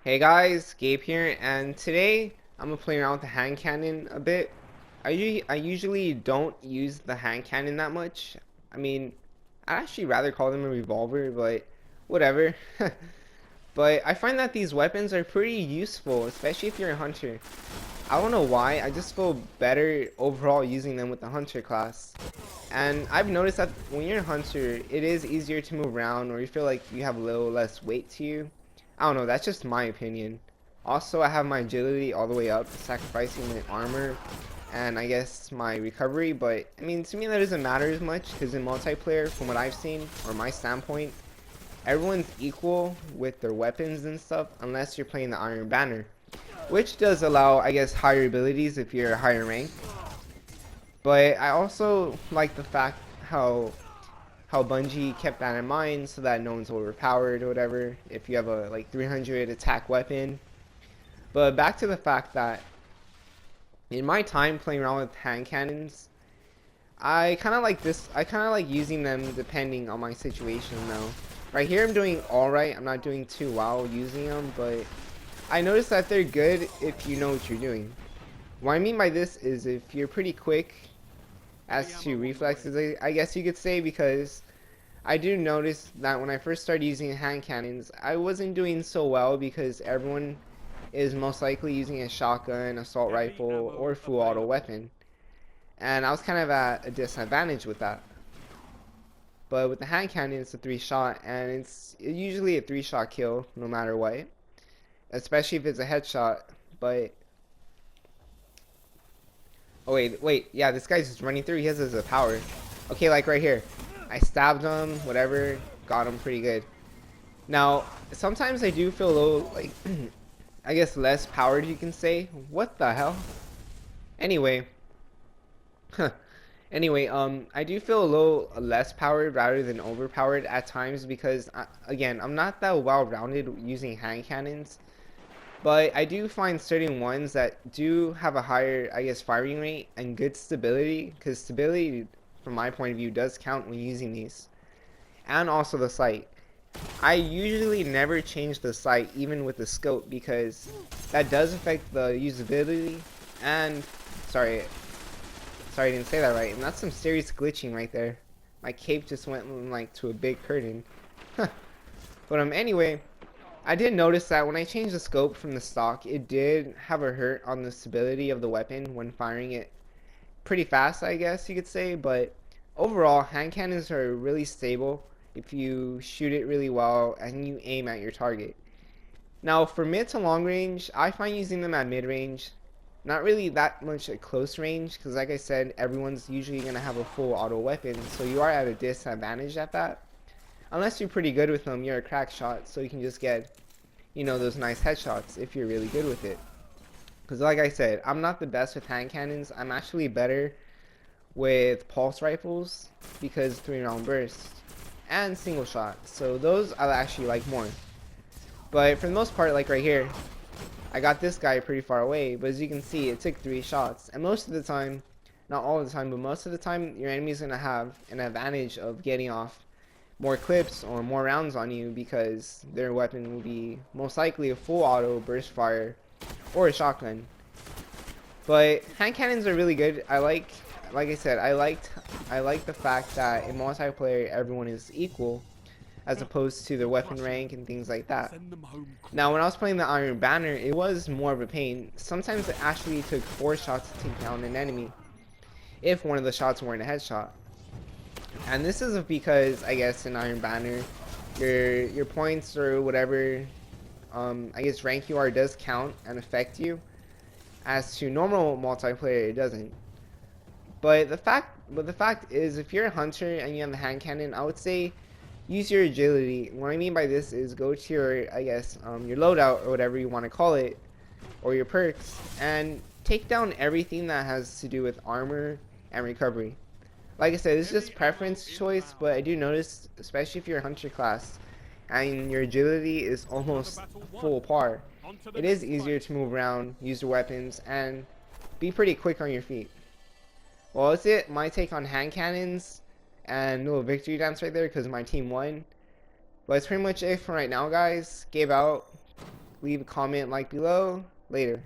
Hey guys, Gabe here, and today I'm gonna play around with the hand cannon a bit. I usually don't use the hand cannon that much. I mean, I'd actually rather call them a revolver, but whatever. But I find that these weapons are pretty useful, especially if you're a hunter. I don't know why, I just feel better overall using them with the hunter class. And I've noticed that when you're a hunter, it is easier to move around, or you feel like you have a little less weight to you. I don't know, that's just my opinion. Also, I have my agility all the way up, sacrificing my armor and I guess my recovery, but I mean, to me that doesn't matter as much because in multiplayer, from what I've seen, or my standpoint, everyone's equal with their weapons and stuff unless you're playing the Iron Banner, which does allow, I guess, higher abilities if you're a higher rank. But I also like the fact how Bungie kept that in mind so that no one's overpowered or whatever if you have a like 300 attack weapon. But back to the fact that in my time playing around with hand cannons, I kind of like this. I kind of like using them depending on my situation though. Right here I'm doing alright. I'm not doing too well using them, but I noticed that they're good if you know what you're doing. What I mean by this is if you're pretty quick as to reflexes, I guess you could say, because I do notice that when I first started using hand cannons, I wasn't doing so well because everyone is most likely using a shotgun, assault rifle, or full auto weapon. And I was kind of at a disadvantage with that. But with the hand cannon, it's a 3-shot, and it's usually a 3-shot kill no matter what, especially if it's a headshot. But oh wait, yeah, this guy's just running through. He has his power. Okay, like right here, I stabbed him, whatever, got him pretty good. Now, sometimes I do feel a little like, I guess less powered, you can say. What the hell? Anyway, anyway, I do feel a little less powered rather than overpowered at times because, again, I'm not that well-rounded using hand cannons. But I do find certain ones that do have a higher, I guess, firing rate and good stability, because stability, from my point of view, does count when using these. And also the sight. I usually never change the sight, even with the scope, because that does affect the usability. And, sorry, I didn't say that right. And that's some serious glitching right there. My cape just went like to a big curtain. But anyway, I did notice that when I changed the scope from the stock, it did have a hurt on the stability of the weapon when firing it pretty fast, I guess you could say. But overall, hand cannons are really stable if you shoot it really well and you aim at your target. Now, for mid to long range, I find using them at mid range not really that much at close range, because like I said, everyone's usually going to have a full auto weapon, so you are at a disadvantage at that. Unless you're pretty good with them, you're a crack shot, so you can just get, you know, those nice headshots if you're really good with it. Because like I said, I'm not the best with hand cannons. I'm actually better with pulse rifles because 3-round burst and single shot. So those I actually like more. But for the most part, like right here, I got this guy pretty far away, but as you can see, it took 3 shots. And most of the time, not all the time, but most of the time, your enemy's going to have an advantage of getting off more clips or more rounds on you because their weapon will be most likely a full auto burst fire or a shotgun. But hand cannons are really good. Like I said, I like the fact that in multiplayer everyone is equal as opposed to their weapon rank and things like that. Now, when I was playing the Iron Banner, it was more of a pain. Sometimes it actually took 4 shots to take down an enemy if one of the shots weren't a headshot. And this is because, I guess, in Iron Banner, your points or whatever, I guess rank you are does count and affect you. As to normal multiplayer, it doesn't. But the fact is, if you're a hunter and you have a hand cannon, I would say use your agility. What I mean by this is go to your, I guess, your loadout or whatever you want to call it, or your perks, and take down everything that has to do with armor and recovery. Like I said, this is just preference choice, but I do notice, especially if you're a hunter class and your agility is almost full par, it is easier to move around, use your weapons, and be pretty quick on your feet. Well, that's it. My take on hand cannons and a little victory dance right there because my team won. But it's pretty much it for right now, guys. Gabe out. leave a comment, like below. Later.